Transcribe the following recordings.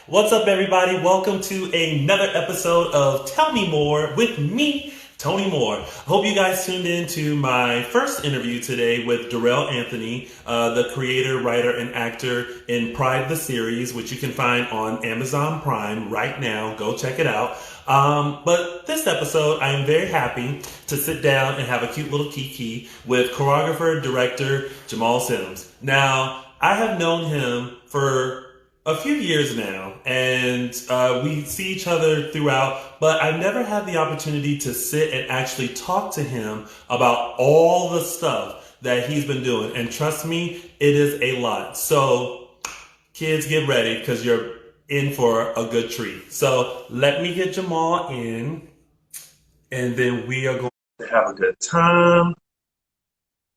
What's up, everybody? Welcome to another episode of Tell Me More with me, Tony Moore. Hope you guys tuned in to my first interview today with Darrell Anthony, the creator, writer, and actor in Pride the Series, which you can find on Amazon Prime right now. Go check it out. But this episode, I am very happy to sit down and have a cute little Kiki with choreographer, director Jamal Sims. Now, I have known him for a few years now, and we see each other throughout, but I've never had the opportunity to sit and actually talk to him about all the stuff that he's been doing. And trust me, it is a lot. So, kids, get ready because you're in for a good treat. So, let me get Jamal in, and then we are going to have a good time.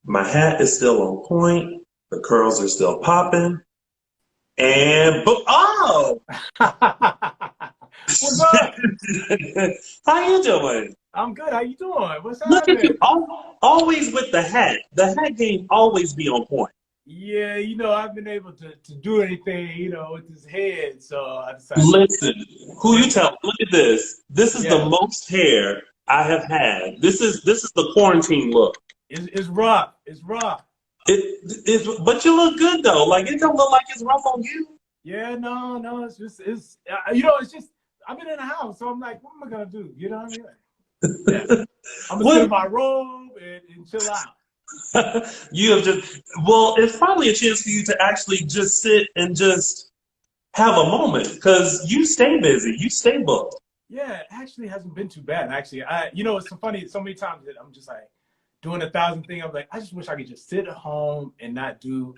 My hat is still on point, the curls are still popping. And oh, What's up? how you doing? I'm good. How you doing? What's Look at happening? you, always with the hat. The hat game always be on point. Yeah, I've been able to do anything, with this head, so I decided to Listen, who you tell? Look at this. This is the yeah. most hair I have had. This is the quarantine look. It's rough. It's rough. But you look good though. Like it don't look like it's rough on you. Yeah, no, it's it's just I've been in the house, so I'm like, what am I gonna do? You know what I mean? Yeah. I'm gonna sit in What my robe and chill out. you have just well, it's probably a chance for you to actually just sit and just have a moment because you stay busy, you stay booked. Yeah, it actually hasn't been too bad. Actually, it's so funny. So many times that I'm just like doing 1,000 things. I'm like, I just wish I could just sit at home and not do.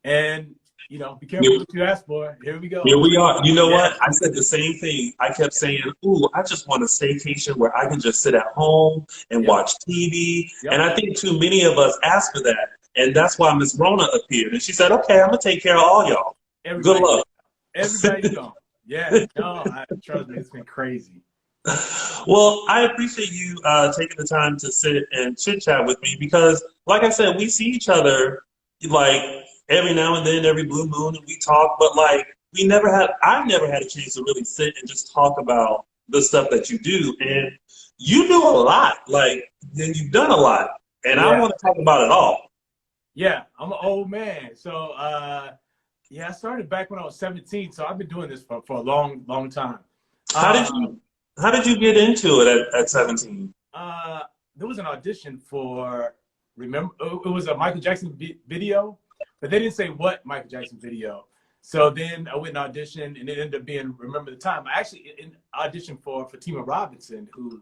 And be careful what you ask for. Here we go. Here we are. You know Yeah. what? I said the same thing. I kept saying, "Ooh, I just want a staycation where I can just sit at home and Yep. watch TV." And Yep. I think too many of us asked for that, and that's why Miss Rona appeared, and she said, "Okay, I'm gonna take care of all y'all. Good Everybody, luck." everybody's gone. Yeah. No, trust me, it's been crazy. Well, I appreciate you taking the time to sit and chit chat with me because, like I said, we see each other like every now and then, every blue moon, and we talk. But like, I've never had a chance to really sit and just talk about the stuff that you do, and you do a lot. Like, and you've done a lot, and I Yeah. want to talk about it all. Yeah. I'm an old man. So, I started back when I was 17. So I've been doing this for a long, long time. How did Um, you How did you get into it at 17? uh, there was an audition for, remember, it was a Michael Jackson video, but they didn't say what Michael Jackson video. So then I went and auditioned, and it ended up being Remember the Time. I actually auditioned for Fatima Robinson, who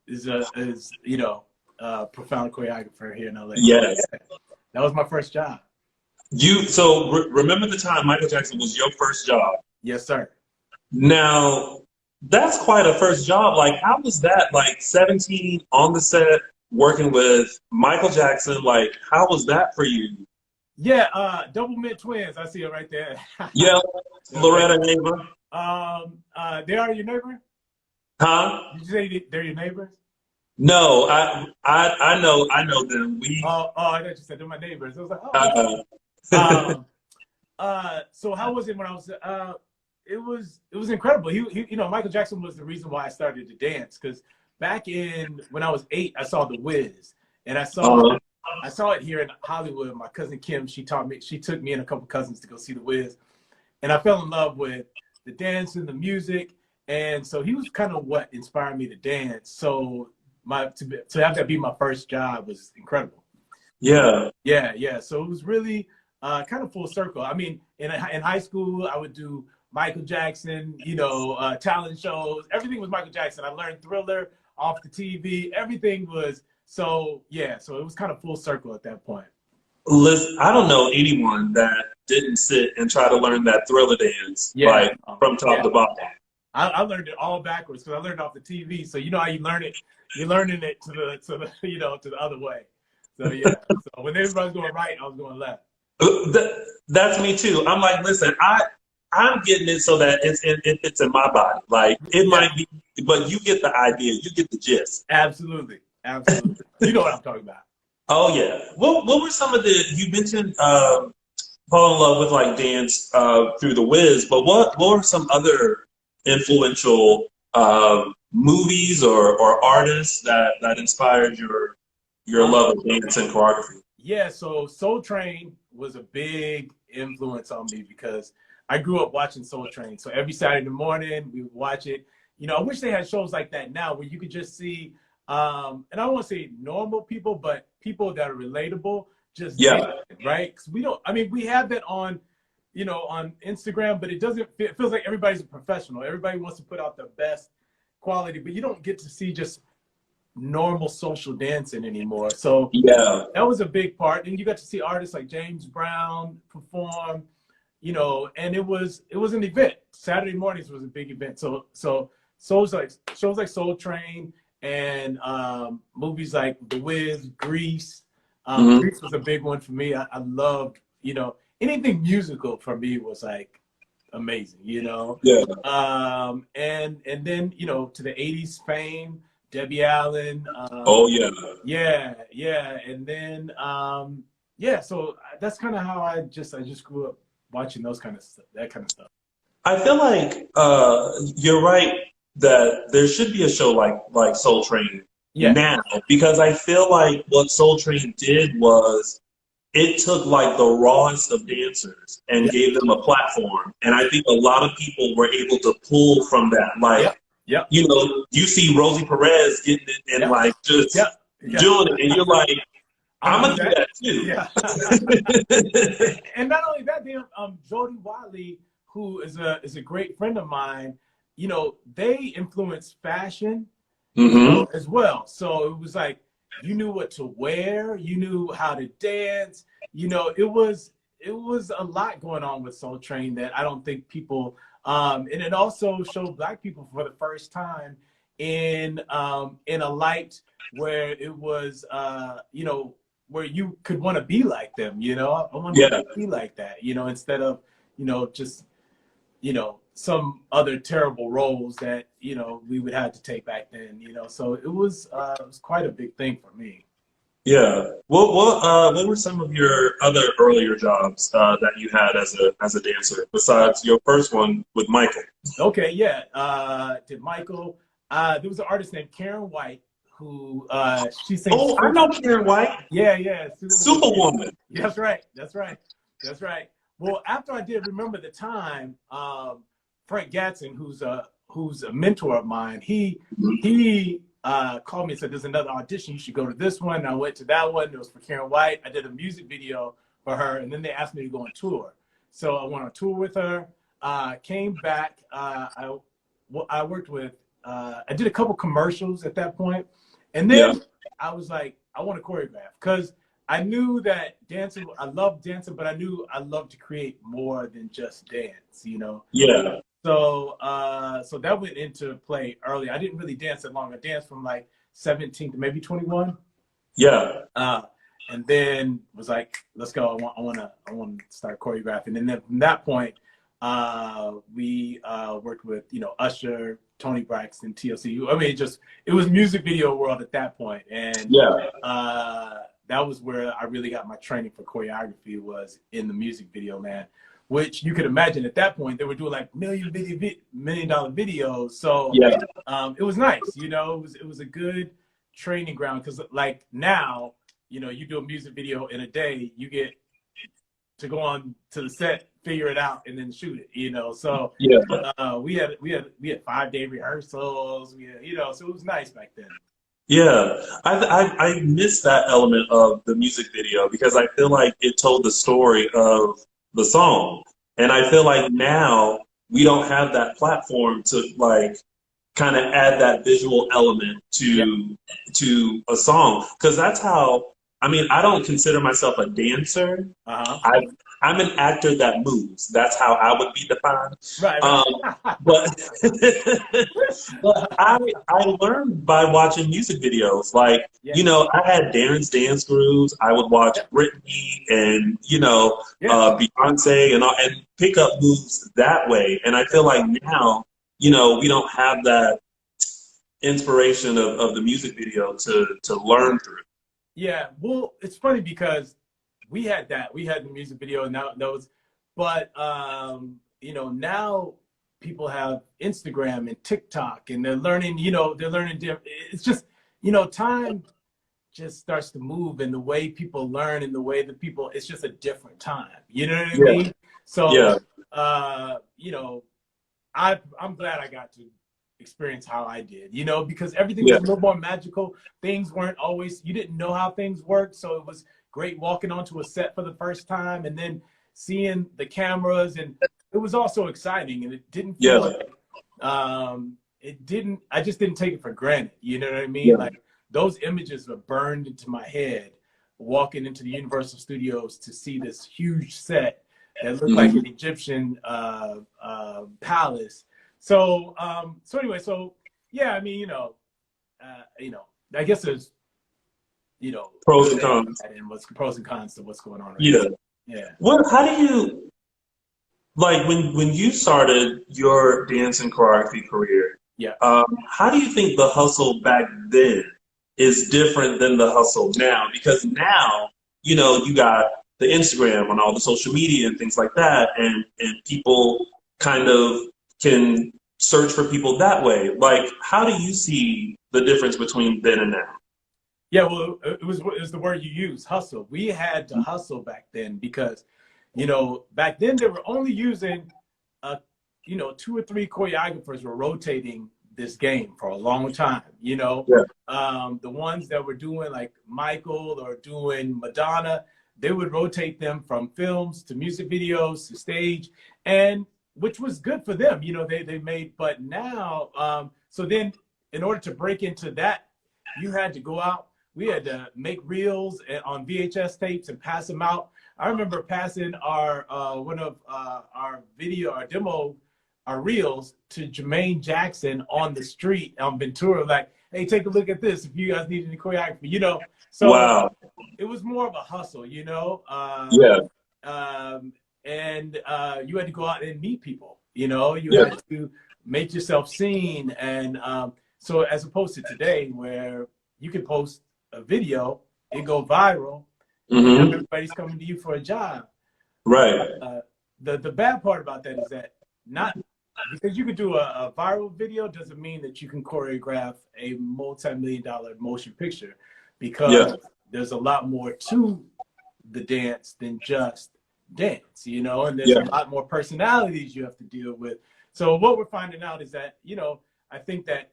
is a profound choreographer here in LA. So Yes. yeah, that was my first job. Remember the time Michael Jackson was your first job. Yes, sir. Now, that's quite a first job. Like, how was that? Like, 17 on the set, working with Michael Jackson. Like, how was that for you? Yeah, double mid twins. I see it right there. Yeah, Okay. Loretta neighbor. They are your neighbor? Huh? Did you say they're your neighbors? No, I know them. We, I thought you said they're my neighbors. I was like, oh, okay. uh, So how was it when I was? It was incredible. Michael Jackson was the reason why I started to dance because back in when I was 8, I saw The Wiz, and uh, I saw it here in Hollywood. My cousin Kim, she took me and a couple cousins to go see The Wiz, and I fell in love with the dance and the music, and so he was kind of what inspired me to dance. So to have that be my first job was incredible. yeah. Yeah. So it was really kind of full circle. I mean, in high school, I would do Michael Jackson, talent shows. Everything was Michael Jackson. I learned Thriller off the TV. Everything was so, yeah. So it was kind of full circle at that point. Listen, I don't know anyone that didn't sit and try to learn that Thriller dance, Yeah. like from top Yeah. to bottom. I learned it all backwards because I learned off the TV. So you know how you learn it. You're learning it to the to the other way. So yeah. So when everybody's going right, I was going left. That's me too. I'm like, listen, I'm getting it so that it fits in my body. Like it Yeah. might be, but you get the idea, you get the gist. Absolutely. You know what I'm talking about. Oh yeah. What were some of the you mentioned fall in love with like dance through the Wiz, but what were some other influential movies or artists that inspired your Um, love of dance and choreography? yeah, so Soul Train was a big influence on me because I grew up watching Soul Train. So every Saturday morning we would watch it. You know, I wish they had shows like that now where you could just see, and I don't want to say normal people, but people that are relatable, just Yeah, dancing, right? Because we don't, I mean, we have that on, you know, on Instagram, but it doesn't, it feels like everybody's a professional. Everybody wants to put out the best quality, but you don't get to see just normal social dancing anymore. So yeah, that was a big part. And you got to see artists like James Brown perform, you know, and it was an event. Saturday mornings was a big event. So shows like Soul Train and movies like The Wiz, Grease. hmm, Grease was a big one for me. I loved, you know, anything musical for me was like amazing, you know. yeah. And then, you know, to the 80s fame, Debbie Allen, Oh yeah. yeah, yeah, and then yeah, so that's kind of how I just grew up watching those kind of stuff, that kind of stuff. I feel like you're right that there should be a show like Soul Train Yeah, now because I feel like what Soul Train did was it took like the rawest of dancers and yeah, gave them a platform. And I think a lot of people were able to pull from that. yeah, Like, yeah, you know, you see Rosie Perez getting it and yeah, like yeah, just yeah. doing it, and you're like, I'm I'm gonna do gonna do that. that too. Yeah. And not only that, then Jody Wiley, who is a great friend of mine, you know, they influence fashion, you Hmm. know, as well. So it was like you knew what to wear, you knew how to dance, you know, it was a lot going on with Soul Train that I don't think people and it also showed black people for the first time in a light where it was you know, where you could want to be like them, you know. I want to Yeah, be like that, you know, instead of, you know, just, you know, some other terrible roles that, you know, we would have to take back then, you know. So it was quite a big thing for me. yeah. What were some of your other earlier jobs that you had as a dancer Uh, besides your first one with Michael? okay, yeah. Did Michael? There was an artist named Karen White who she sings. Oh, I know Karen White, Yeah, yeah, Superwoman. that's right. That's right. That's right. Well, after I did Remember the Time, Frank Gatson, who's a mentor of mine, he called me and said, "There's another audition. You should go to this one." And I went to that one. It was for Karen White. I did a music video for her, and then they asked me to go on tour. So I went on tour with her. Came back. I worked with. I did a couple commercials at that point, and Yeah, then I was like, I want to choreograph because I knew that dancing, I loved dancing, but I knew I loved to create more than just dance, you know? yeah, So that went into play early. I didn't really dance that long. I danced from like 17 to maybe 21. yeah, Uh, and then was like, let's go. I want to start choreographing. And then from that point, we worked with, you know, Usher, Tony Braxton, TLC. I mean, it was music video world at that point. And yeah, that was where I really got my training for choreography, was in the music video land, which you could imagine at that point they were doing like $1 million videos. So yeah, it was nice, you know. It was a good training ground because like now, you know, you do a music video in a day, you get to go on to the set, figure it out, and then shoot it, you know. So yeah. we had 5-day rehearsals, you know, so it was nice back then. Yeah, I miss that element of the music video because I feel like it told the story of the song, and I feel like now we don't have that platform to like kind of add that visual element Yeah. to a song because that's how I mean I don't consider myself a dancer. Uh-huh. I I'm an actor that moves. That's how I would be defined. Right, Um, right. but but I learned by watching music videos. Like Yeah. you know, I had Darren's dance grooves. I would watch Yeah. Britney and you know Yeah. Beyonce and pick up moves that way. And I feel like now you know we don't have that inspiration of the music video to learn through. Yeah. Well, it's funny because we had that. We had the music video, and that was, but you know, now people have Instagram and TikTok, and they're learning. You know, they're learning different. It's just, you know, time just starts to move, and the way people learn, and the way that people, it's just a different time. You know what I mean? So, you know, I'm glad I got to experience how I did, you know, because everything was a little more magical. Things weren't always, you didn't know how things worked. So it was great walking onto a set for the first time and then seeing the cameras, and it was also exciting, and it didn't feel like, I just didn't take it for granted. You know what I mean? Like, those images were burned into my head walking into the Universal Studios to see this huge set that looked like an Egyptian palace. So, so anyway, so yeah, I mean, you know, I guess there's, you know, pros and cons, and what's pros and cons to what's going on right now. Yeah. What? How do you, like, when you started your dance and choreography career? How do you think the hustle back then is different than the hustle now? Because now, you know, you got the Instagram on all the social media and things like that, and people kind of can search for people that way. Like, how do you see the difference between then and now? Yeah, well, it was the word you used, hustle. We had to hustle back then because, you know, back then they were only using, you know, 2 or 3 choreographers were rotating this game for a long time. You know, the ones that were doing like Michael or doing Madonna, they would rotate them from films to music videos to stage, and which was good for them. You know, they made, but now, so then in order to break into that, you had to go out. We had to make reels on VHS tapes and pass them out. I remember passing our one of our demo, our reels to Jermaine Jackson on the street on Ventura, like, hey, take a look at this if you guys need any choreography, you know. So it was more of a hustle, you know. And you had to go out and meet people, you know. You had to make yourself seen, and so as opposed to today where you can post a video, it go viral, and everybody's coming to you for a job. The bad part about that is that not because you could do a viral video doesn't mean that you can choreograph a multi-million-dollar motion picture, because there's a lot more to the dance than just dance, you know, and there's a lot more personalities you have to deal with. So what we're finding out is that, you know, I think that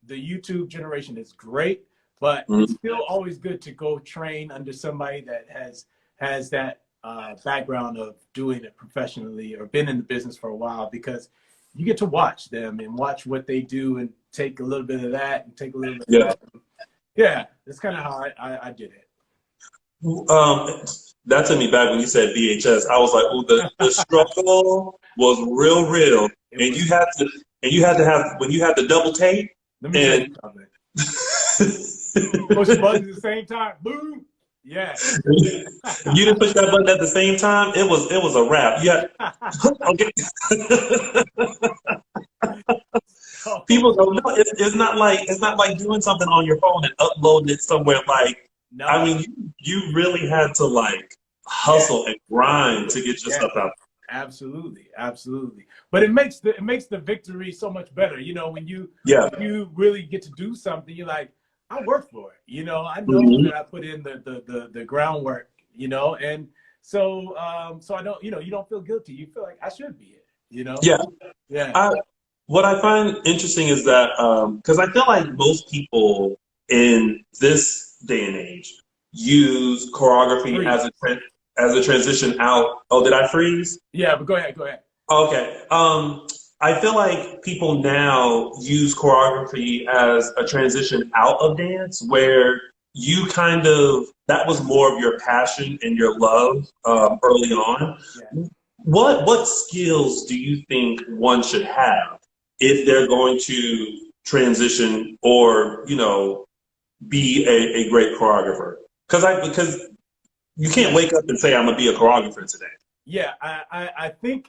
the YouTube generation is great, but it's still always good to go train under somebody that has that background of doing it professionally or been in the business for a while, because you get to watch them and watch what they do and take a little bit of that and take a little bit of that. Yeah, that's kind of how I did it. That took me back when you said VHS. I was like, oh, the struggle was real. And you had to have, when you had the double tape. Let me tell you something. Push the buttons at the same time. Boom. Yeah. If you didn't push that button at the same time, it was a wrap. Yeah. Okay. People don't know. It's not like doing something on your phone and uploading it somewhere. Like, no. I mean, you really had to like hustle and grind to get your stuff out. Absolutely. But it makes the victory so much better. You know, when you really get to do something, you're like, I worked for it. You know, I know that I put in the groundwork. You know, and so so I don't, you know, you don't feel guilty. You feel like I should be it. You know. What I find interesting is that because I feel like most people in this day and age use choreography as a transition out. Oh, did I freeze? Yeah, but go ahead. Okay. I feel like people now use choreography as a transition out of dance, where you kind of, that was more of your passion and your love early on. What skills do you think one should have if they're going to transition or, you know, be a great choreographer? Because you can't wake up and say, I'm going to be a choreographer today. Yeah, I think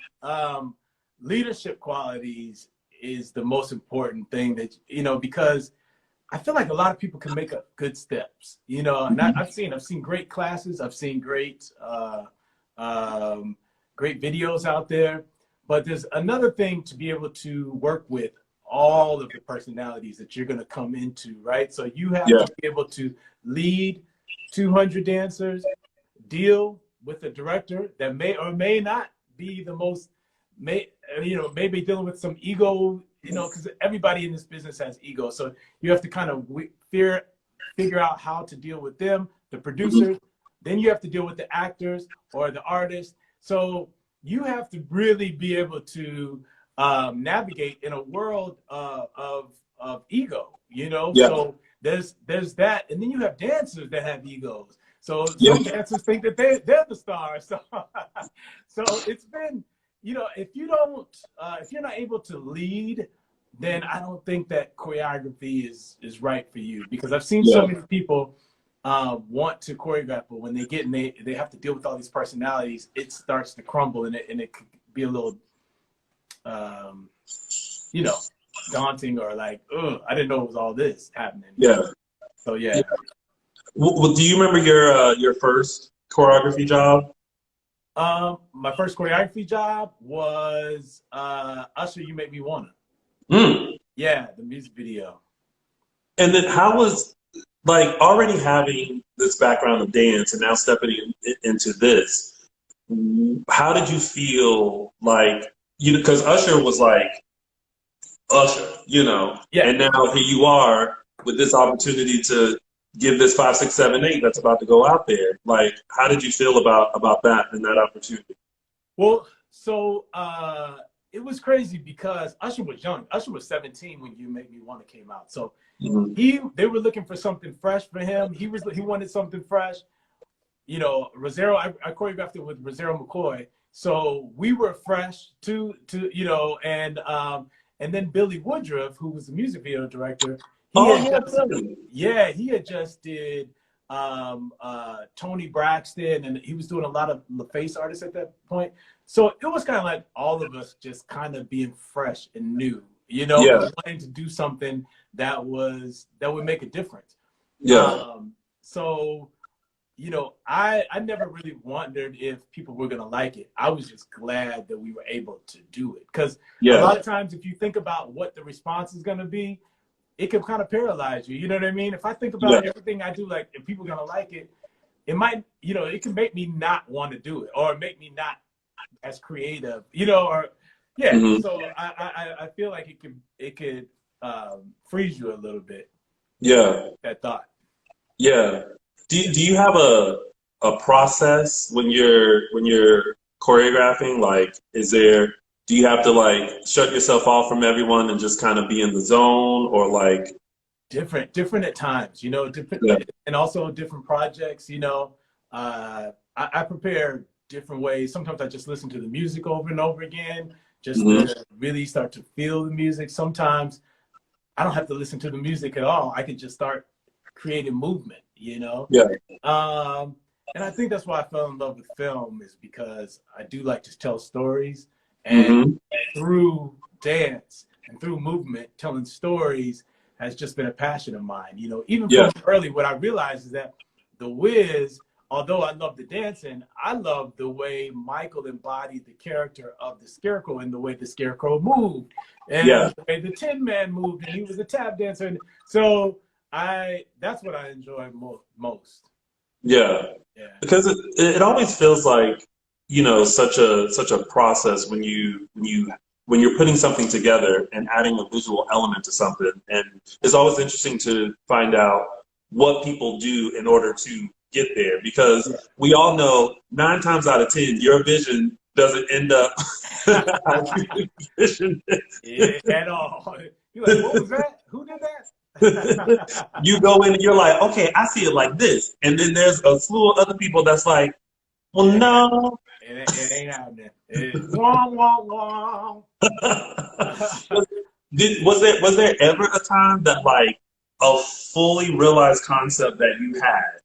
leadership qualities is the most important thing that, you know, because I feel like a lot of people can make up good steps, you know. And I've seen great classes, I've seen great great videos out there, but there's another thing to be able to work with all of the personalities that you're going to come into, right? So you have to be able to lead 200 dancers, deal with a director that may or may not be the most, maybe dealing with some ego, because everybody in this business has ego. So you have to kind of figure out how to deal with them, the producers. Then you have to deal with the actors or the artists. So you have to really be able to navigate in a world of ego, So there's that, and then you have dancers that have egos. So some dancers think that they're the stars. So so it's been, if you're not able to lead, then I don't think that choreography is right for you, because I've seen so many people want to choreograph, but when they get in, they have to deal with all these personalities, it starts to crumble, and it could be a little daunting, or like, I didn't know it was all this happening. So yeah. Well, do you remember your first choreography job? My first choreography job was Usher, You Make Me Wanna. Yeah, the music video. And then how was, like, already having this background of dance and now stepping into this, how did you feel, like, because Usher was like Usher, and now here you are with this opportunity to give this 5, 6, 7, 8 that's about to go out there. Like, how did you feel about that and that opportunity? Well, so it was crazy because Usher was young. Usher was 17 when You Make Me Wanna came out. So they were looking for something fresh for him. He wanted something fresh. Rosero, I choreographed it with Rosero McCoy. So we were fresh to and then Billy Woodruff, who was the music video director, he had just did Tony Braxton, and he was doing a lot of LaFace artists at that point. So it was kind of like all of us just kind of being fresh and new, wanting to do something that would make a difference. So, I never really wondered if people were going to like it. I was just glad that we were able to do it. Because a lot of times, if you think about what the response is going to be, it can kind of paralyze you. You know what I mean? If I think about everything I do, like, if people are going to like it, it might, it can make me not want to do it, or make me not as creative, So I feel like it could freeze you a little bit. That thought. Do you have a process when you're choreographing? Like, do you have to, like, shut yourself off from everyone and just kind of be in the zone, or like different at times, and also different projects, I prepare different ways. Sometimes I just listen to the music over and over again, just to really start to feel the music. Sometimes I don't have to listen to the music at all. I can just start creating movement, and I think that's why I fell in love with film, is because I do like to tell stories, and through dance and through movement, telling stories has just been a passion of mine. Even from early, what I realized is that The Wiz, although I love the dancing, I love the way Michael embodied the character of the Scarecrow, and the way the Scarecrow moved, and the way the Tin Man moved, and he was a tap dancer. And so that's what I enjoy most. Because it always feels like, such a process when you're putting something together and adding a visual element to something. And it's always interesting to find out what people do in order to get there, because we all know 9 times out of 10 your vision doesn't end up how you envisioned it. At all. You're like, what was that? Who did that? You go in and you're like, okay, I see it like this, and then there's a slew of other people that's like, well, no, it ain't happening. Wah, wah, wah. Was there ever a time that, like, a fully realized concept that you had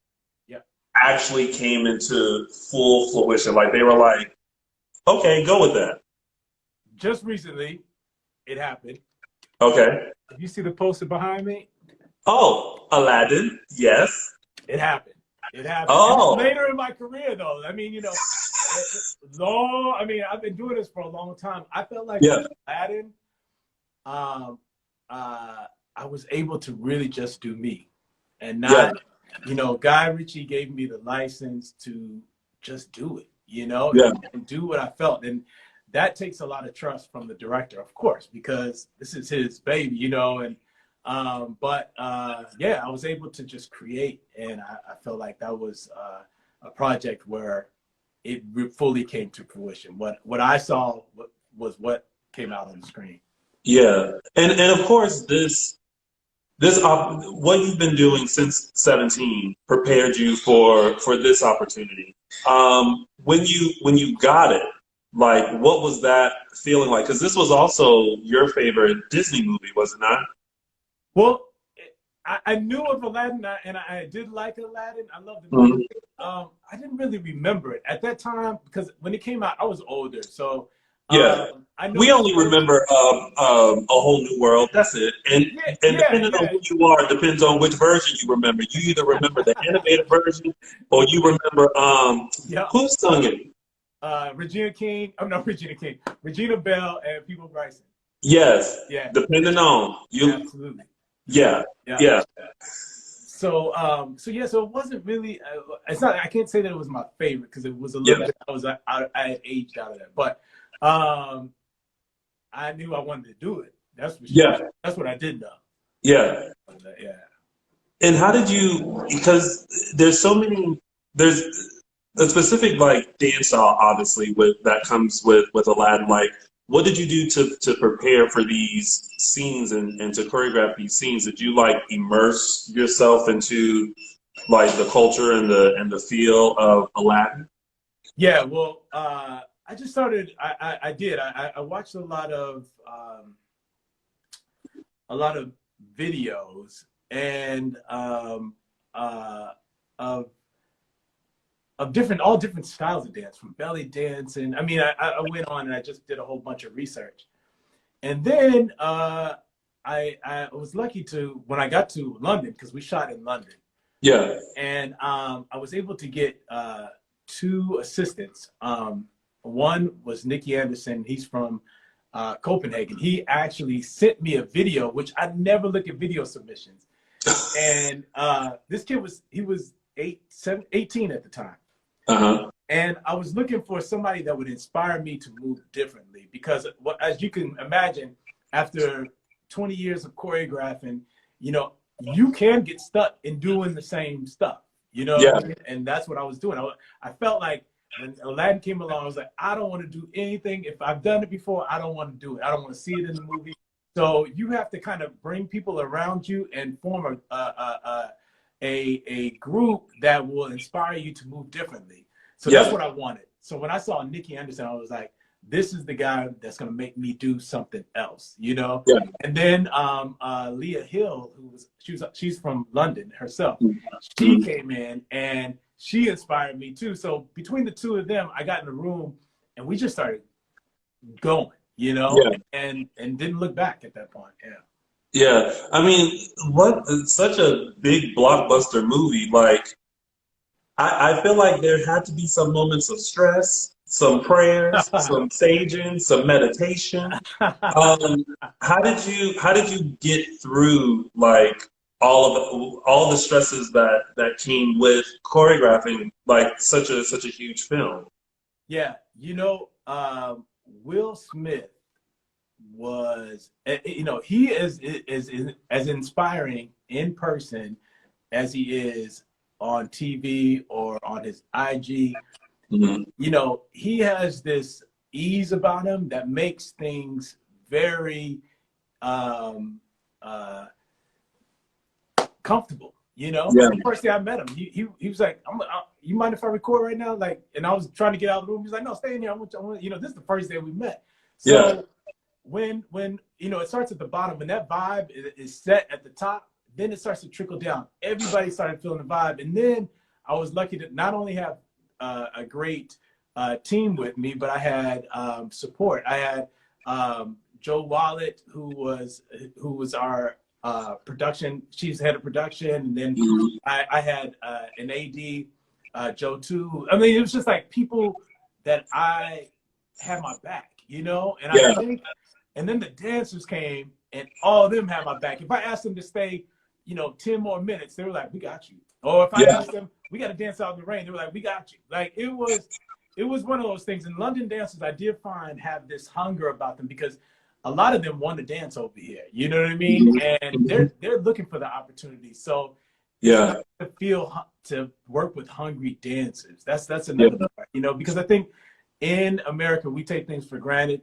actually came into full fruition? Like, they were like, okay, go with that. Just recently, it happened. Okay. You see the poster behind me? Oh, Aladdin. Yes. It happened. It happened. And Oh, later in my career, though, I mean, long. I mean, I've been doing this for a long time. I felt like yeah, with Aladdin, um, I was able to really just do me, and yeah, not, Guy Ritchie gave me the license to just do it, yeah, and do what I felt, and that takes a lot of trust from the director, of course, because this is his baby, and but yeah, I was able to just create, and I felt like that was a project where it fully came to fruition. What I saw was what came out on the screen. yeah. And of course, what you've been doing since 17 prepared you for this opportunity. When you got it, like, what was that feeling like? Because this was also your favorite Disney movie, was it not? Well, I knew of Aladdin, and I did like Aladdin. I loved the movie. Mhm. I didn't really remember it at that time because when it came out, I was older. So Yeah. I know We the only story. remember A Whole New World. That's it. Yeah, And yeah, depending on yeah, who you are, depends on which version you remember. You either remember the animated version or you remember yeah. who sung it. Regina King. Oh no, Regina King. Regina Bell and People Bryson. Yes, Yeah, depending on you. absolutely. Yeah, Yeah, yeah. yeah, So, so yeah, so it wasn't really. It's not. I can't say that it was my favorite because it was a little yeah, bit. I had aged out of that, but um, I knew I wanted to do it. That's for sure. yeah, That's what I did know. yeah. Yeah. And how did you? Because there's so many. There's a specific like dance style, obviously, with that comes with Aladdin. Like, what did you do to prepare for these scenes and to choreograph these scenes? Did you like immerse yourself into like the culture and the feel of Aladdin? Yeah. Well, I just started. I did. I watched a lot of videos and uh, of all different styles of dance, from belly dance, and I mean, I went on and I just did a whole bunch of research, and then I was lucky to when I got to London because we shot in London, Yeah, and I was able to get two assistants. One was Nicky Anderson. He's from Copenhagen. He actually sent me a video, which I never look at video submissions. And this kid was 18 at the time. uh-huh. And I was looking for somebody that would inspire me to move differently because, as you can imagine, after 20 years of choreographing, you can get stuck in doing the same stuff, Yeah, and that's what I was doing. I felt like when Aladdin came along, I was like, I don't want to do anything. If I've done it before, I don't want to do it. I don't want to see it in the movie. So you have to kind of bring people around you and form a group that will inspire you to move differently. So that's yeah, what I wanted. So when I saw Nicky Anderson, I was like, this is the guy that's going to make me do something else, yeah. And then Leah Hill, she's from London herself, she Mhm. came in and she inspired me too. So between the two of them, I got in the room and we just started going, Yeah. and didn't look back at that point. Yeah. Yeah, I mean, what such a big blockbuster movie. Like, I feel like there had to be some moments of stress, some prayers, some saging, some meditation. Um, how did you get through like all the stresses that came with choreographing like such a huge film? Yeah. Will Smith was, he is as inspiring in person as he is on TV or on his IG. Mhm. He has this ease about him that makes things very um, uh, comfortable. Yeah, The first day I met him, he was like, "You mind if I record right now?" Like, and I was trying to get out of the room. He's like, "No, stay in here. This is the first day we met." yeah, So when it starts at the bottom, when that vibe is set at the top, then it starts to trickle down. Everybody started feeling the vibe, and then I was lucky to not only have a great team with me, but I had support. I had Joe Wallet, who was our production. She's head of production, and then I had an AD, Joe too. I mean, it was just like people that I had my back, you know. And I think, and then the dancers came, and all of them had my back. If I asked them to stay, you know, 10 more minutes, they were like, "We got you." Or if I asked them, "We got to dance out in the rain," they were like, "We got you." Like it was one of those things. And London dancers, I did find, have this hunger about them because a lot of them want to dance over here. You know what I mean? And they're looking for the opportunity. So to work with hungry dancers. That's another part, you know, because I think in America we take things for granted,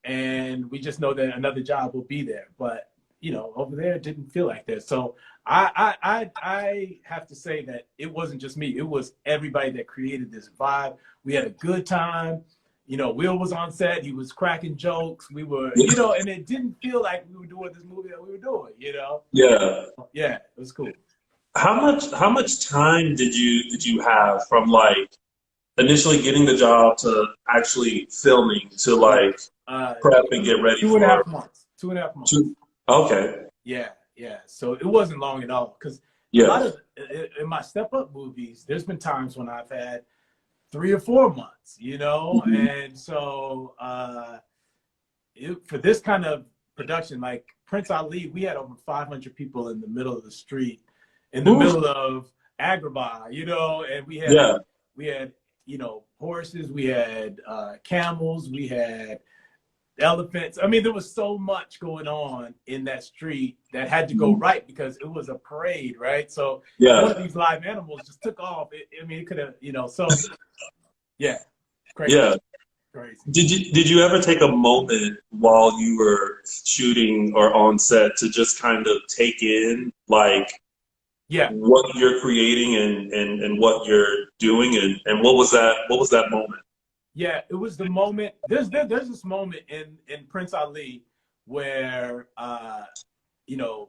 and we just know that another job will be there. But you know, over there it didn't feel like that. So I have to say that it wasn't just me. It was everybody that created this vibe. We had a good time. You know, Will was on set. He was cracking jokes. We were, you know, and it didn't feel like we were doing this movie that we were doing, you know? Yeah, it was cool. How much time did you have from like initially getting the job to actually filming to like prep and get ready 2.5 months. 2.5 months. Okay. Yeah. So it wasn't long at all because a lot of in my step up movies, there's been times when I've had 3 or 4 months, you know, and so for this kind of production, like Prince Ali, we had over 500 people in the middle of the street, in the middle of Agrabah, you know, and we had you know, horses, we had camels, we had elephants. I mean, there was so much going on in that street that had to go right because it was a parade, right? So one of these live animals just took off. I mean, it could have, you know, so crazy. Crazy. Did you ever take a moment while you were shooting or on set to just kind of take in like what you're creating and what you're doing and what was that moment? Yeah, it was the moment. There's this moment in Prince Ali where you know,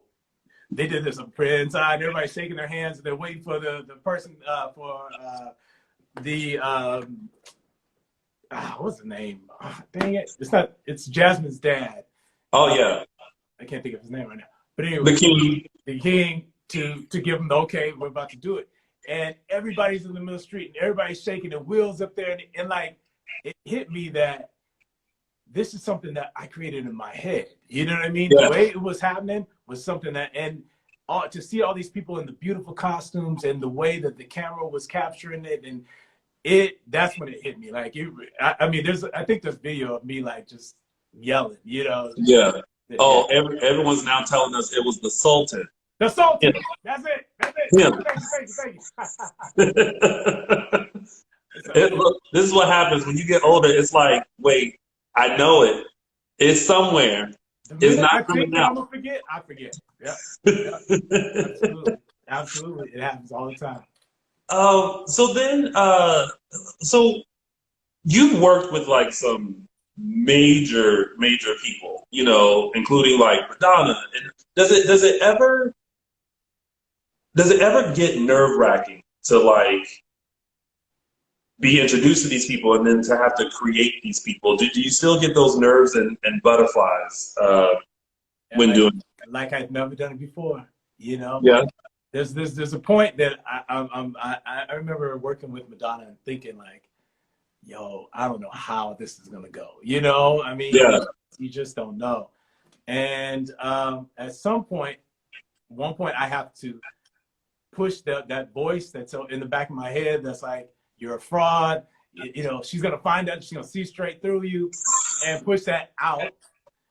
they did this Prince Ali, and everybody's shaking their hands and they're waiting for the person for what's the name? Oh, dang it! It's Jasmine's dad. Oh yeah. I can't think of his name right now. But anyway, the king to give him the okay, we're about to do it. And everybody's in the middle of the street and everybody's shaking the wheels up there and like it hit me that this is something that I created in my head. You know what I mean? The way it was happening was something that, and to see all these people in the beautiful costumes and the way that the camera was capturing it, and that's when it hit me. Like, I mean, I think there's video of me like just yelling, you know? Oh, everyone's now telling us it was the Sultan. The Sultan. That's it. Thank you. Look, this is what happens when you get older. It's like, wait, I know it. It's somewhere. It's not coming out. I'm gonna forget. I forget. Yeah. Absolutely. It happens all the time. So then, so you've worked with like some major people, you know, including like Madonna. And does it ever get nerve-wracking to like be introduced to these people and then to have to create these people? Do you still get those nerves and butterflies when doing it? Like I've never done it before, you know? Yeah. There's a point that I remember working with Madonna and thinking like, yo, I don't know how this is gonna go. You know, I mean, you just don't know. And at one point I have to push that voice that's in the back of my head that's like, you're a fraud. You know, she's gonna find out. She's gonna see straight through you, and push that out.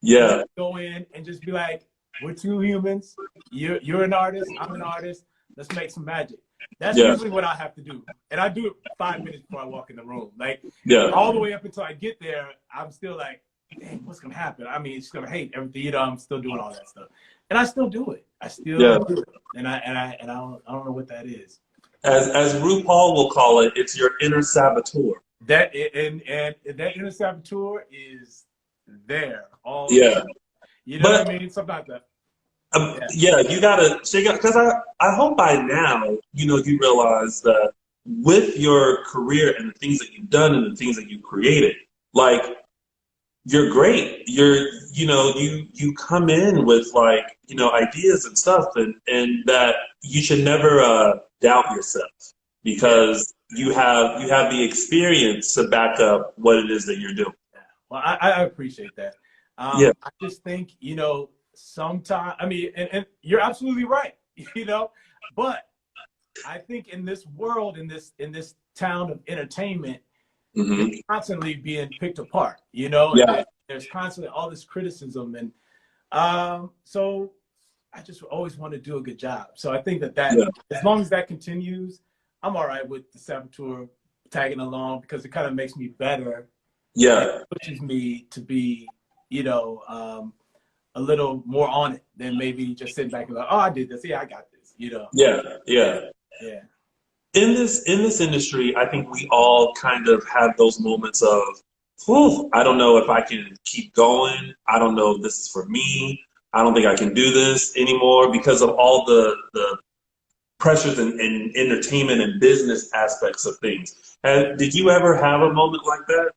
Yeah. Go in and just be like, we're two humans. You're an artist. I'm an artist. Let's make some magic. That's usually what I have to do, and I do it 5 minutes before I walk in the room. Like, all the way up until I get there, I'm still like, dang, what's gonna happen? I mean, she's gonna hate everything. You know, I'm still doing all that stuff, and I still do it. I still do it, and I don't know what that is. As RuPaul will call it, it's your inner saboteur. That and that inner saboteur is there all you know what I mean? Something like that. You gotta shake out, because I hope by now, you know, you realize that with your career and the things that you've done and the things that you created, like, you're great. you know, you come in with like, you know, ideas and stuff, and that you should never doubt yourself because you have the experience to back up what it is that you're doing. Well, I appreciate that. Yeah. I just think, sometimes, I mean, and you're absolutely right, but I think in this world, in this town of entertainment, Hmm. it's constantly being picked apart, Yeah. there's constantly all this criticism. And so I just always want to do a good job. So I think that Yeah. as long as that continues, I'm all right with the saboteur tagging along because it kind of makes me better. And Yeah. pushes me to be, a little more on it than maybe just sitting back and like, oh, I did this. Yeah, I got this. Yeah. Yeah. Yeah. In this industry, I think we all kind of have those moments of, whew, I don't know if I can keep going. I don't know if this is for me. I don't think I can do this anymore because of all the pressures and entertainment and business aspects of things. Did you ever have a moment like that?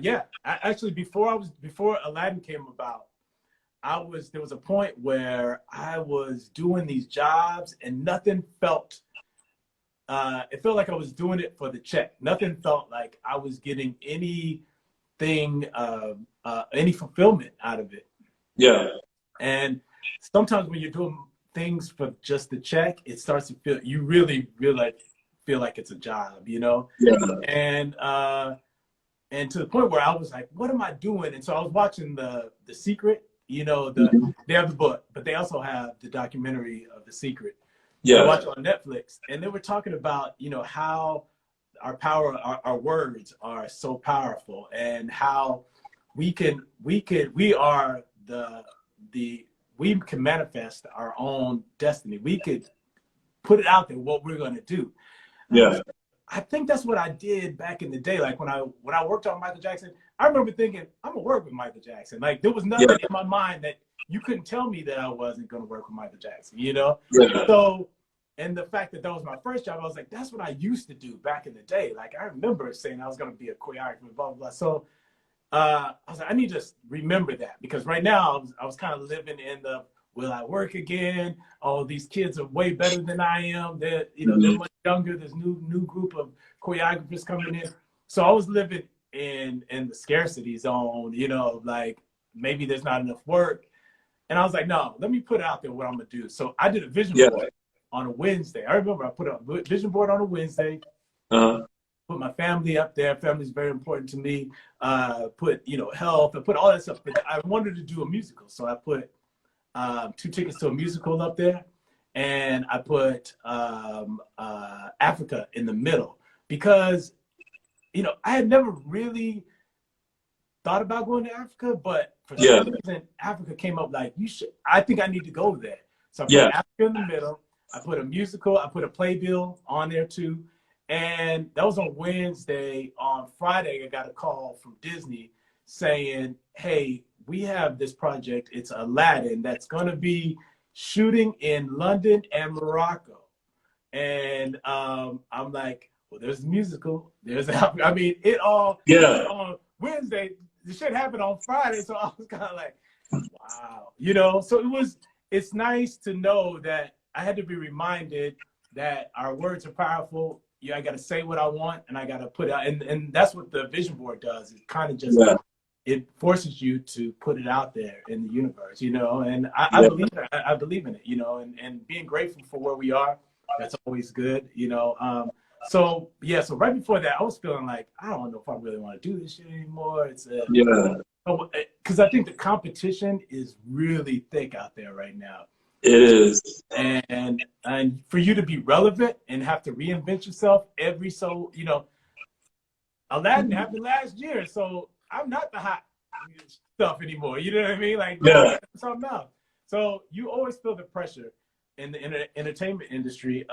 Yeah. Actually, before Aladdin came about, there was a point where I was doing these jobs and nothing felt. It felt like I was doing it for the check. Nothing felt like I was getting anything, any fulfillment out of it. Yeah. And sometimes when you're doing things for just the check, it starts to feel you really feel like it's a job. Yeah. And to the point where I was like, what am I doing? And so I was watching the Secret. Mhm. They have the book, but they also have the documentary of The Secret. I Yeah. watched it on Netflix, and they were talking about how our words are so powerful, and how we can manifest our own destiny. We could put it out there what we're going to do. Yeah. I think that's what I did back in the day. Like when I worked on Michael Jackson, I remember thinking I'm gonna work with Michael Jackson. Like there was nothing in my mind that you couldn't tell me that I wasn't gonna work with Michael Jackson. Yeah. So, and the fact that was my first job, I was like, that's what I used to do back in the day. Like I remember saying I was gonna be a choreographer, blah blah blah. So I was like, I need to remember that because right now I was kind of living in the will I work again? Oh, these kids are way better than I am. They're they're much younger. There's new group of choreographers coming in. So I was living in the scarcity zone. Like maybe there's not enough work, and I was like, no, let me put out there what I'm gonna do. So I did a vision board on a Wednesday. I remember I put a vision board on a Wednesday. Put my family up there. Family's very important to me. Put health. I put all that stuff. But I wanted to do a musical, so I put 2 tickets to a musical up there, and I put Africa in the middle because I had never really thought about going to Africa, but for some reason Africa came up like you should. I think I need to go there, so I put Africa in the middle. I put a musical. I put a playbill on there too, and that was on Wednesday. On Friday, I got a call from Disney saying, "Hey, we have this project. It's Aladdin that's going to be shooting in London and Morocco." And I'm like, well, there's a musical. I mean, it all on Wednesday. The shit happened on Friday. So I was kind of like, wow, so it's nice to know that I had to be reminded that our words are powerful. I got to say what I want and I got to put it out. And that's what the vision board does. It kind of just, it forces you to put it out there in the universe, and I believe it. I believe in it, and being grateful for where we are, that's always good, So right before that, I was feeling like, I don't know if I really want to do this shit anymore. It's because I think the competition is really thick out there right now. It is. And for you to be relevant and have to reinvent yourself Aladdin happened last year, so I'm not the hot stuff anymore. You know what I mean? Like, something else. So you always feel the pressure in the entertainment industry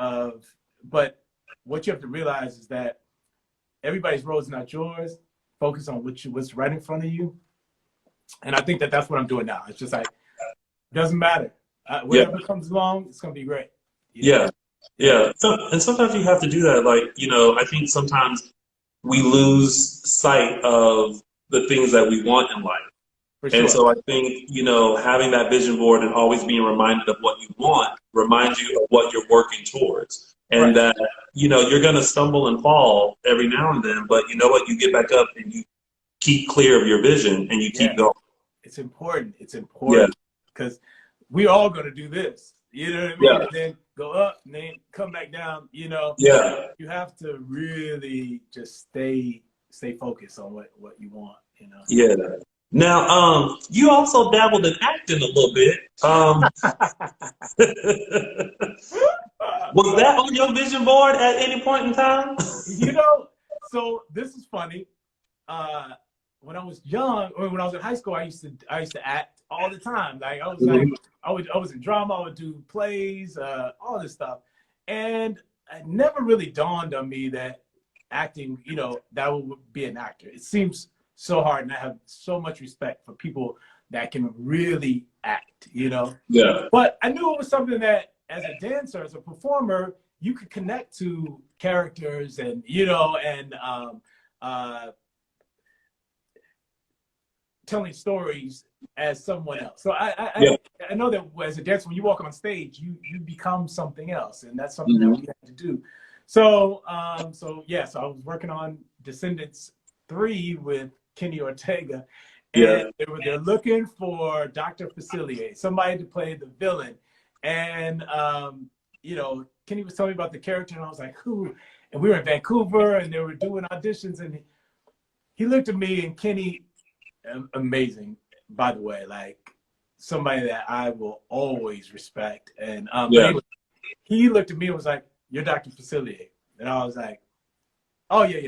but what you have to realize is that everybody's road is not yours. Focus on what's right in front of you. And I think that's what I'm doing now. It's just like, it doesn't matter. Whatever comes along, it's going to be great. Yeah. So, and sometimes you have to do that. Like, I think sometimes we lose sight of the things that we want in life. For And sure. so I think, having that vision board and always being reminded of what you want reminds you of what you're working towards. And Right. that, you're going to stumble and fall every now and then, but you know what? You get back up and you keep clear of your vision and you keep Yeah. going. It's important. It's Yeah. important because we all going to do this. You know what I mean? Yeah. And then go up and then come back down. Yeah. You have to really just stay focused on what you want. Yeah. Now, you also dabbled in acting a little bit. Was that on your vision board at any point in time? So this is funny. When I was young, or when I was in high school, I used to act all the time. Like I was in drama, I would do plays, all this stuff, and it never really dawned on me that acting, that would be an actor. It seems so hard, and I have so much respect for people that can really act, Yeah. But I knew it was something that, as a dancer, as a performer, you could connect to characters and telling stories as someone else. So I know that as a dancer, when you walk on stage, you become something else, and that's something that we have to do. So I was working on Descendants 3 with Kenny Ortega, and they're looking for Dr. Facilier, somebody to play the villain. And Kenny was telling me about the character, and I was like, who? And we were in Vancouver, and they were doing auditions, and he looked at me, and Kenny, amazing, by the way, like somebody that I will always respect. And anyway, he looked at me and was like, "You're Dr. Facilier," and I was like, "Oh yeah,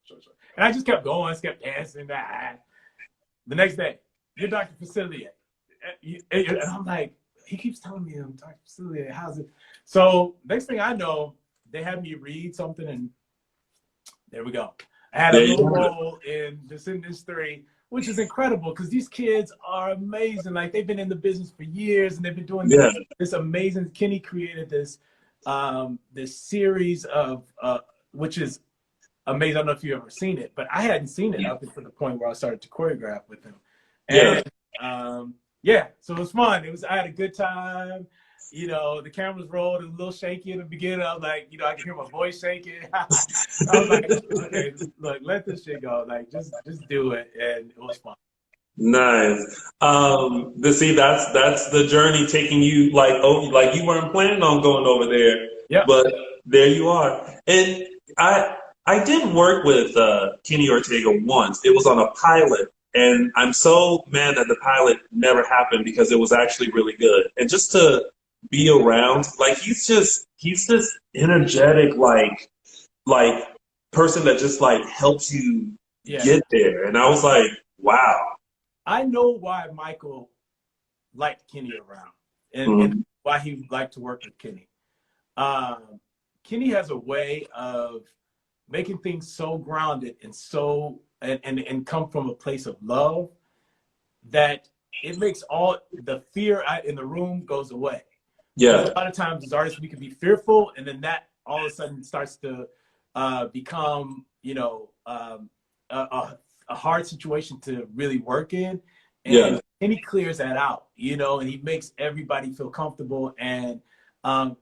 sure. And I just kept going, kept dancing. The next day, "You're Dr. Facilier," and I'm like, he keeps telling me I'm Dr. Facilier. How's it? So next thing I know, they had me read something, and there we go. I had a little role in Descendants 3, which is incredible because these kids are amazing. Like, they've been in the business for years, and they've been doing this amazing. Kenny created this series of which is amazing. I don't know if you've ever seen it, but I hadn't seen it up until the point where I started to choreograph with him. And so it was fun. I had a good time. The cameras rolled, a little shaky in the beginning. I was like, I could hear my voice shaking. I was like, okay, look, let this shit go. Like, just do it. And it was fun. Nice. That's the journey taking you like you weren't planning on going over there. Yeah. But there you are. And I did work with Kenny Ortega once. It was on a pilot. And I'm so mad that the pilot never happened because it was actually really good. And just to be around, like, he's just energetic, like person that just like helps you get there. And I was like, wow. I know why Michael liked Kenny around and why he liked to work with Kenny. Kenny has a way of making things so grounded and so and come from a place of love that it makes all the fear in the room goes away. Yeah. A lot of times as artists, we can be fearful, and then that all of a sudden starts to become, a hard situation to really work in. And he clears that out, and he makes everybody feel comfortable, and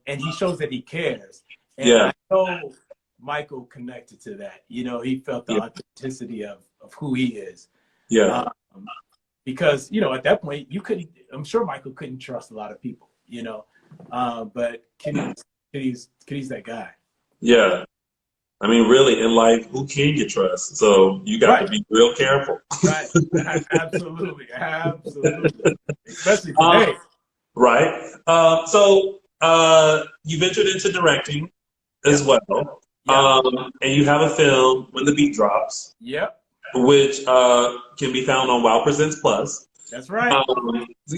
he shows that he cares. And I know Michael connected to that. He felt the authenticity of who he is. Yeah. Because, at that point, I'm sure Michael couldn't trust a lot of people, but Kenny's that guy. Yeah. I mean, really, in life, who can you trust? So you got to be real careful. Right. Absolutely. Especially today. Right. So you ventured into directing as well. And you have a film, When the Beat Drops. Yep. Which can be found on Wow Presents Plus. That's right.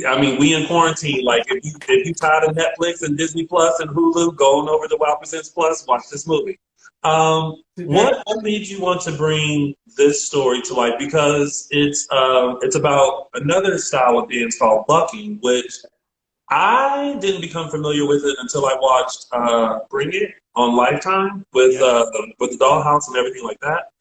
I mean, we in quarantine. Like, if you tired of Netflix and Disney Plus and Hulu, go on over to Wow Presents Plus, watch this movie. What made you want to bring this story to life? Because it's about another style of dance called bucking, which I didn't become familiar with it until I watched Bring It on Lifetime with the Dollhouse and everything like that.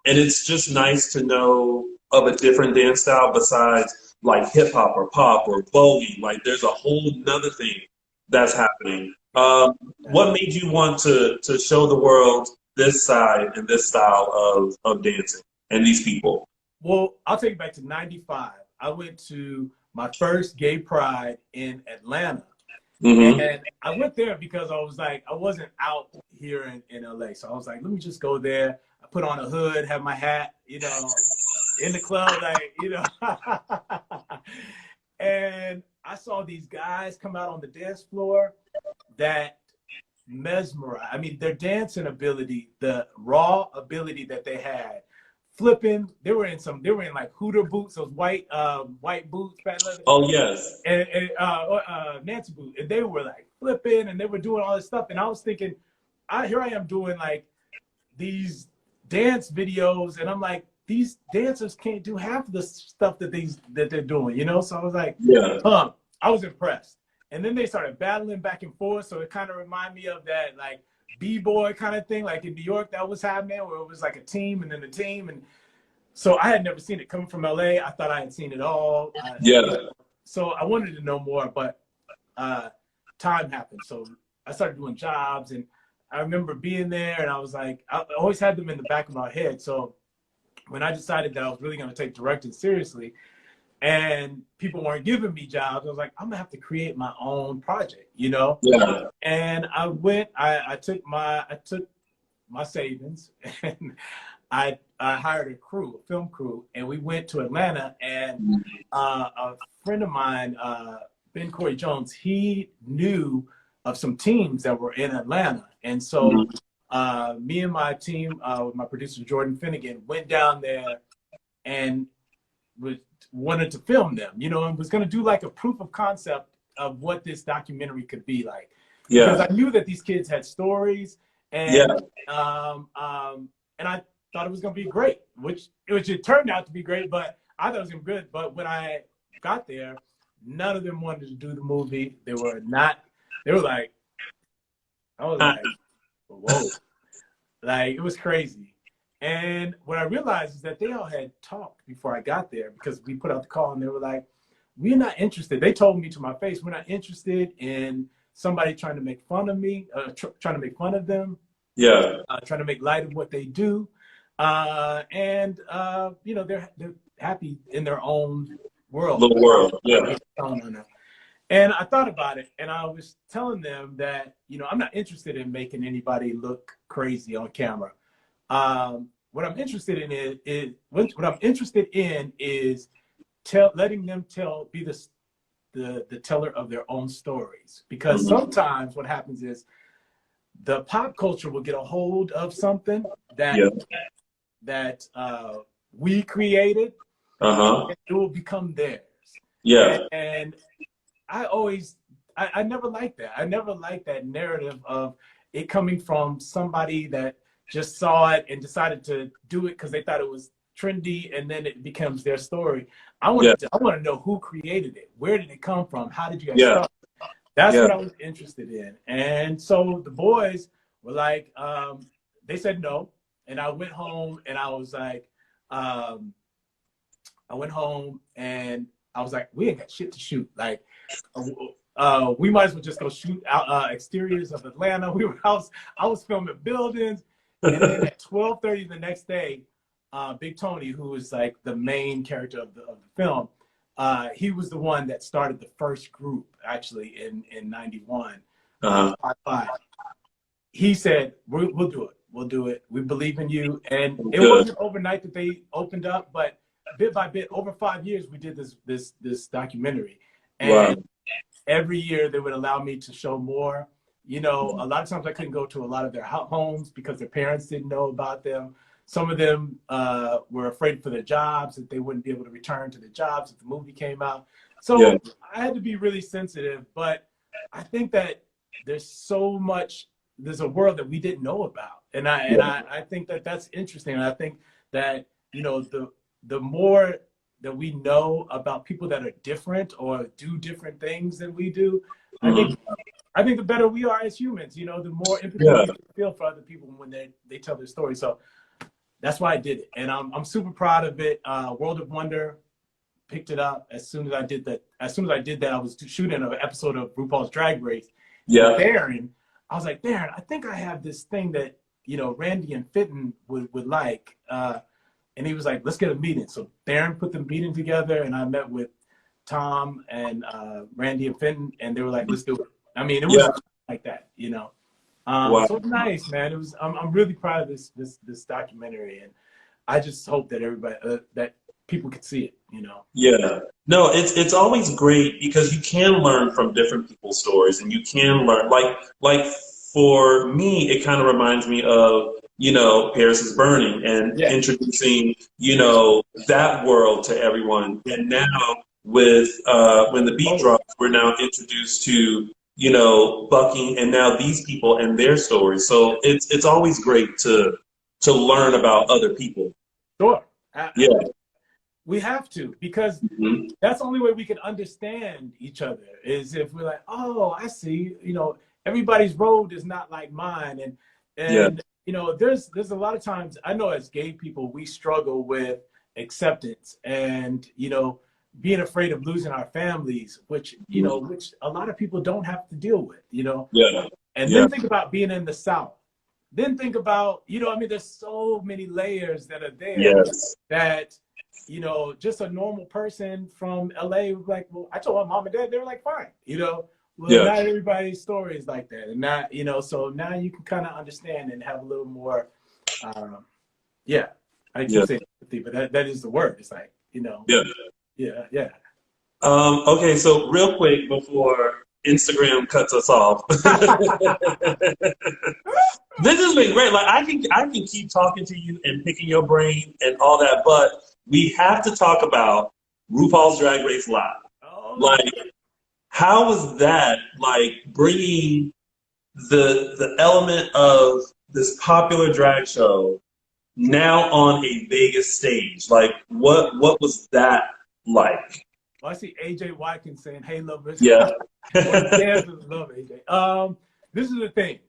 And it's just nice to know of a different dance style besides like hip hop or pop or boogie. Like there's a whole nother thing that's happening. What made you want to show the world this side and this style of dancing and these people? Well, I'll take it back to '95. I went to my first gay pride in Atlanta. Mm-hmm. And I went there because I was like, I wasn't out here in LA. So I was like, let me just go there. I put on a hood, have my hat, you know, in the club, like, you know. And I saw these guys come out on the dance floor that mesmerized. I mean, their dancing ability, the raw ability that they had, flipping. They were in like Hooter boots, those white boots, fat leather. Oh yes. And Nancy boots. And they were like flipping and they were doing all this stuff. And I was thinking, here I am doing like these dance videos, and I'm like, these dancers can't do half of the stuff that they're doing, you know? So I was like, Yeah. I was impressed. And then they started battling back and forth. So it kind of reminded me of that like B-boy kind of thing, like in New York that was happening, where it was like a team and then a team. And so I had never seen it. Coming from LA, I thought I had seen it all. Yeah. So I wanted to know more, but time happened. So I started doing jobs, and I remember being there, and I was like, I always had them in the back of my head. So when I decided that I was really going to take directing seriously, and people weren't giving me jobs, I was like, I'm gonna have to create my own project, you know? Yeah. And I went, I took my savings, and I hired a crew, a film crew, and we went to Atlanta. And a friend of mine, Ben Corey Jones, he knew of some teams that were in Atlanta. And so me and my team, with my producer Jordan Finnegan, went down there and wanted to film them, you know, and was going to do like a proof of concept of what this documentary could be like. Yeah. Because I knew that these kids had stories, and and I thought it was going to be great, which it turned out to be great, but I thought it was going to be good. But when I got there, none of them wanted to do the movie. They were like, I was like, whoa, like it was crazy. And what I realized is that they all had talked before I got there, because we put out the call and they were like, we're not interested. They told me to my face, we're not interested in somebody trying to make fun of me, trying to make fun of them. Yeah. Trying to make light of what they do. And you know, they're happy in their own world. Little world. Yeah. And I thought about it, and I was telling them that, you know, I'm not interested in making anybody look crazy on camera. What I'm interested in is letting them be the teller of their own stories. Because sometimes what happens is the pop culture will get a hold of something that we created, and it will become theirs. Yeah. And I never liked that. I never liked that narrative of it coming from somebody that just saw it and decided to do it because they thought it was trendy, and then it becomes their story. I want to know who created it. Where did it come from? How did you guys start? That's what I was interested in. And so the boys were like, they said no. And I went home, and I was like, we ain't got shit to shoot. Like, we might as well just go shoot out exteriors of Atlanta. I was filming buildings. And then at 12:30 the next day, Big Tony, who is like the main character of the film, he was the one that started the first group actually in '91. He said, "We'll do it. We'll do it. We believe in you." And it wasn't overnight that they opened up, but bit by bit, over 5 years, we did this documentary. And every year they would allow me to show more. You know, a lot of times I couldn't go to a lot of their homes because their parents didn't know about them. Some of them were afraid for their jobs, that they wouldn't be able to return to their jobs if the movie came out. So I had to be really sensitive. But I think that there's a world that we didn't know about. And I think that that's interesting. And I think that, you know, the more that we know about people that are different or do different things than we do, I think the better we are as humans, you know, the more empathy we feel for other people when they tell their story. So that's why I did it, and I'm super proud of it. World of Wonder picked it up as soon as I did that. As soon as I did that, I was shooting an episode of RuPaul's Drag Race. Yeah. Darren, I was like, Darren, I think I have this thing that, you know, Randy and Fitton would like. And he was like, let's get a meeting. So Darren put the meeting together, and I met with Tom and Randy and Fenton, and they were like, let's do it. I mean, it was like that, you know. Wow. So it's nice, man. It was. I'm really proud of this documentary, and I just hope that everybody that people could see it, you know. Yeah. No, it's always great because you can learn from different people's stories, and you can learn like for me, it kind of reminds me of, you know, Paris is Burning and introducing, you know, that world to everyone. And now with when the beat drops, we're now introduced to, you know, bucking and now these people and their stories. So it's always great to learn about other people. Sure. Yeah. We have to, because that's the only way we can understand each other, is if we're like, oh, I see, you know, everybody's road is not like mine. And you know, there's a lot of times, I know as gay people, we struggle with acceptance and, you know, being afraid of losing our families, which, you know, which a lot of people don't have to deal with, you know. And then think about being in the South. Then think about, you know, I mean, there's so many layers that are there that, you know, just a normal person from LA was like, well, I told my mom and dad, they were like, fine, you know. Well, not everybody's story is like that. And not, you know, so now you can kind of understand and have a little more, I keep saying empathy, but that is the word. It's like, you know. Okay, so real quick before Instagram cuts us off. This has been great. Like I can keep talking to you and picking your brain and all that, but we have to talk about RuPaul's Drag Race Live. Like, how was that, like, bringing the element of this popular drag show now on a Vegas stage? Like, what was that like? Well, I see AJ Watkins saying, "Hey, love Rich." Yeah. Love AJ. This is the thing.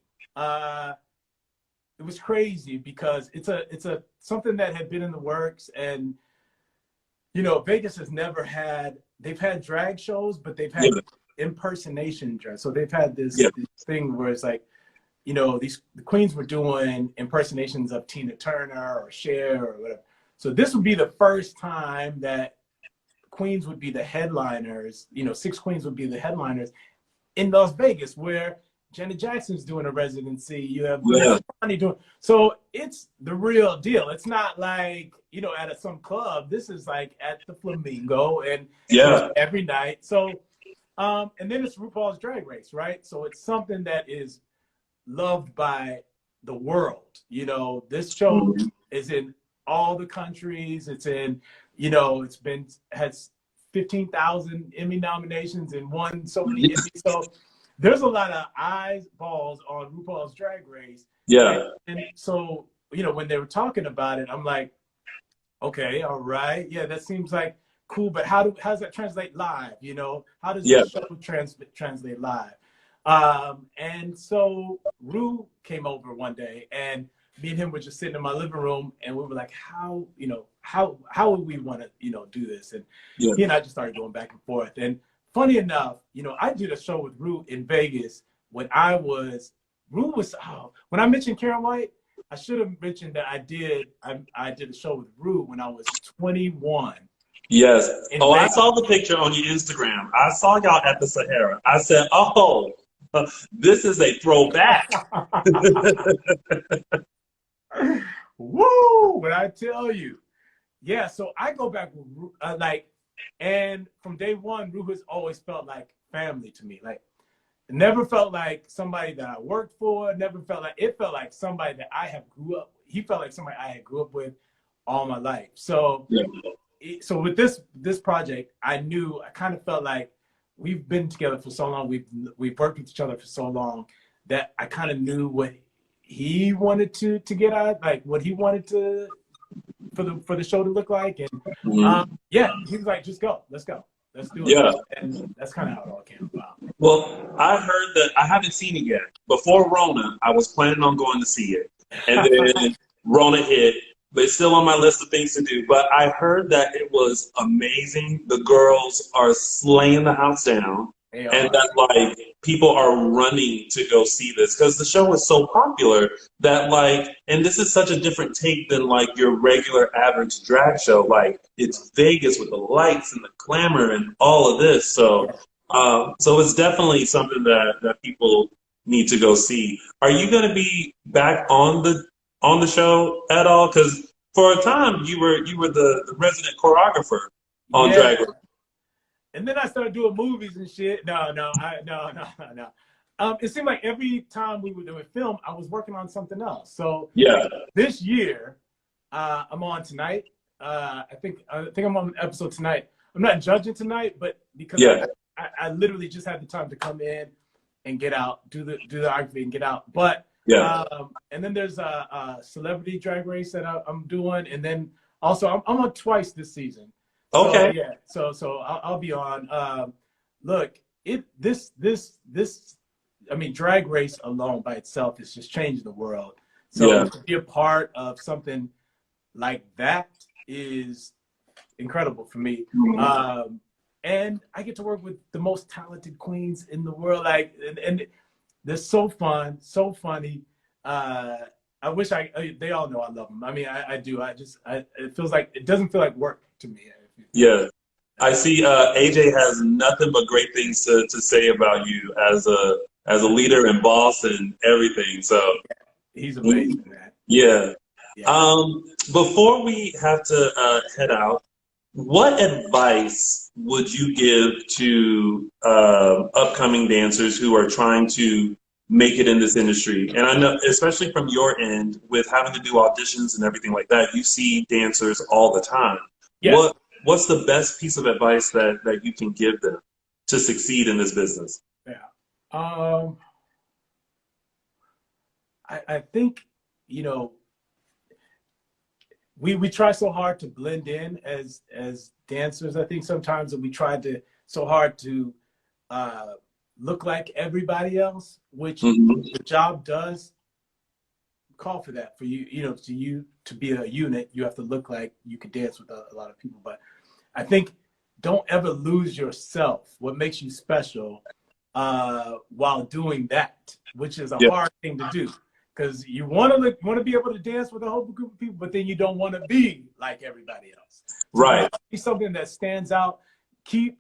It was crazy because it's a something that had been in the works, and you know, Vegas has never had. They've had drag shows, but they've had impersonation drag. So they've had this thing where it's like, you know, the queens were doing impersonations of Tina Turner or Cher or whatever. So this would be the first time that queens would be the headliners. You know, 6 queens would be the headliners in Las Vegas, where Janet Jackson's doing a residency. You have Bonnie doing. So it's the real deal. It's not like, you know, at some club. This is like at the Flamingo, and every night. So, and then it's RuPaul's Drag Race, right? So it's something that is loved by the world. You know, this show is in all the countries. It's in, you know, has 15,000 Emmy nominations and won so many Emmys. So there's a lot of eyeballs on RuPaul's Drag Race. And so, you know, when they were talking about it, I'm like, okay, all right. Yeah, that seems like cool, but how does that translate live? You know, how does the show translate live? And so Ru came over one day, and me and him were just sitting in my living room, and we were like, how would we want to, you know, do this? And he and I just started going back and forth. And funny enough, you know, I did a show with Ru in Vegas when when I mentioned Karen White, I should have mentioned that I did a show with Ru when I was 21. Yes. Oh, Vegas. I saw the picture on your Instagram. I saw y'all at the Sahara. I said, oh, this is a throwback. Woo! When I tell you. Yeah, so I go back with Ru, and from day one, Ru has always felt like family to me. Like, it never felt like somebody that I worked for. It felt like somebody that I have grew up. He felt like somebody I had grew up with all my life. So, so with this project, I kind of felt like we've been together for so long. We've worked with each other for so long that I kind of knew what he wanted to get out, like what he wanted to for the show to look like. And he was like, just go, let's go. Let's do it. And that's kind of how it all came about. Well, I heard that I haven't seen it yet. Before Rona, I was planning on going to see it. And then Rona hit, but it's still on my list of things to do. But I heard that it was amazing. The girls are slaying the house down, They and are. that like people are running to go see this because the show is so popular that like, and this is such a different take than like your regular average drag show. Like it's Vegas with the lights and the glamour and all of this. So, so it's definitely something that people need to go see. Are you going to be back on the show at all? Because for a time you were the resident choreographer on Yeah. Drag Race. And then I started doing movies and shit. No. It seemed like every time we were doing film, I was working on something else. So Yeah, this year, I'm on tonight. I think I'm on an episode tonight. I'm not judging tonight, but because yeah, I literally just had the time to come in and get out, do the choreography and get out. But yeah. and then there's a celebrity drag race that I'm doing, and then also I'm on twice this season. So Okay. yeah, so I'll be on. Look, I mean, Drag Race alone by itself is just changing the world. So Yeah. to be a part of something like that is incredible for me. And I get to work with the most talented queens in the world. Like, and they're so fun, so funny. I wish they all know I love them. I mean, I do. It doesn't feel like work to me. Yeah. I see AJ has nothing but great things to say about you as a leader and boss and everything. So He's amazing, man. yeah. Yeah. Before we have to head out, what advice would you give to upcoming dancers who are trying to make it in this industry? And I know, especially from your end, with having to do auditions and everything like that, you see dancers all the time. Yes. What's the best piece of advice that you can give them to succeed in this business? Yeah. I think, you know, we try so hard to blend in as dancers. I think sometimes we try to so hard to look like everybody else, which the job does call for that. For you to be a unit, you have to look like you can dance with a lot of people. But I think don't ever lose yourself, what makes you special, while doing that, which is a hard thing to do. Because you want to be able to dance with a whole group of people, but then you don't want to be like everybody else. So Right. be something that stands out. Keep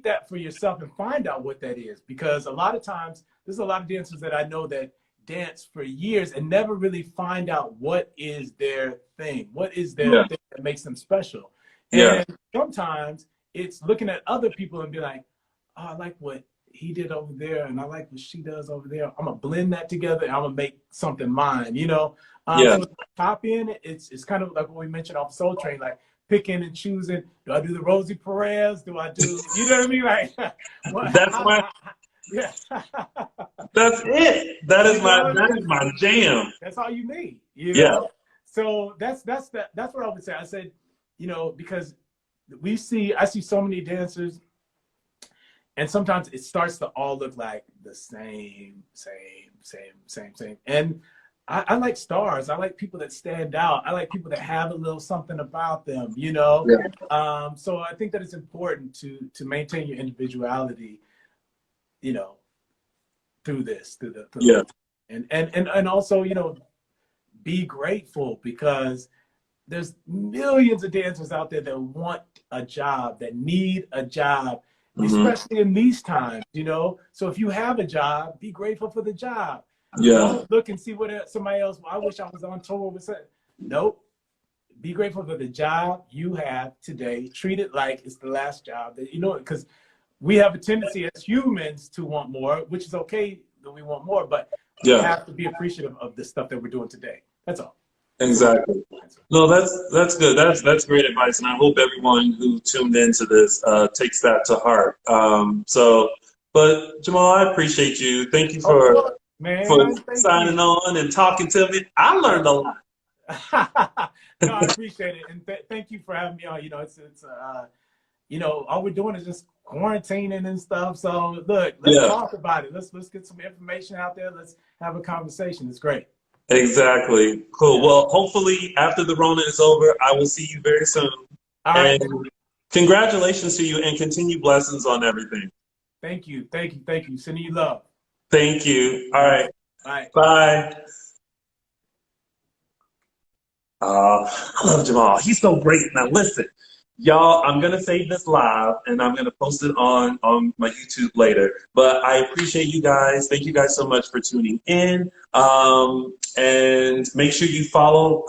that for yourself and find out what that is. Because a lot of times, there's a lot of dancers that I know that dance for years and never really find out what is their thing, what is their thing that makes them special. And sometimes it's looking at other people and be like, oh, I like what he did over there, and I like what she does over there. I'm gonna blend that together, and I'm gonna make something mine. So copying it, it's kind of like what we mentioned off Soul Train, like picking and choosing. Do I do the Rosie Perez? Do I do, you know what I mean? Like, yeah. That's it. That is my jam. That's all you need. Yeah. So that's what I would say. I said, because I see so many dancers. And sometimes it starts to all look like the same. And I like stars. I like people that stand out. I like people that have a little something about them, Yeah. So I think that it's important to maintain your individuality, through this, and also, be grateful, because there's millions of dancers out there that want a job, that need a job. Especially in these times, So if you have a job, be grateful for the job. Yeah. Don't look and see what somebody else. I wish I was on tour with something. Nope. Be grateful for the job you have today. Treat it like it's the last job that because we have a tendency as humans to want more, which is okay that we want more, but we have to be appreciative of the stuff that we're doing today. That's all. Exactly. No, that's good. That's great advice, and I hope everyone who tuned into this takes that to heart. But Jamal, I appreciate you. Thank you for signing on and talking to me. I learned a lot. No, I appreciate it, and thank you for having me on. All we're doing is just quarantining and stuff. So look, let's talk about it. Let's get some information out there. Let's have a conversation. It's great. Exactly. Cool. Yeah. Well, hopefully after the Rona is over, I will see you very soon. All right. And congratulations to you and continue blessings on everything. Thank you. Thank you. Thank you. Sending you love. Thank you. All All right. right. Bye. Bye. I love Jamal. He's so great. Now listen, y'all, I'm gonna save this live and I'm gonna post it on my YouTube later. But I appreciate you guys. Thank you guys so much for tuning in. And make sure you follow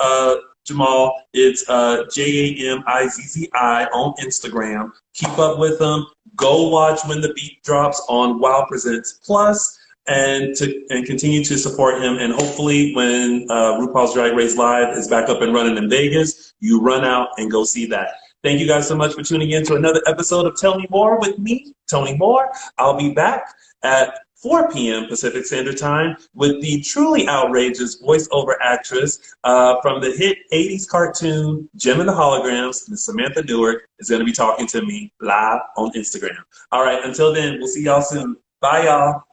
Jamal. It's Jamizzi on Instagram. Keep up with him. Go watch When the Beat Drops on Wow Presents Plus and continue to support him. And hopefully, when RuPaul's Drag Race Live is back up and running in Vegas, you run out and go see that. Thank you guys so much for tuning in to another episode of Tell Me More with me, Tony Moore. I'll be back at 4 p.m. Pacific Standard Time with the truly outrageous voiceover actress from the hit 80s cartoon Gem and the Holograms, Miss Samantha Newark, is going to be talking to me live on Instagram. All right, until then, we'll see y'all soon. Bye, y'all.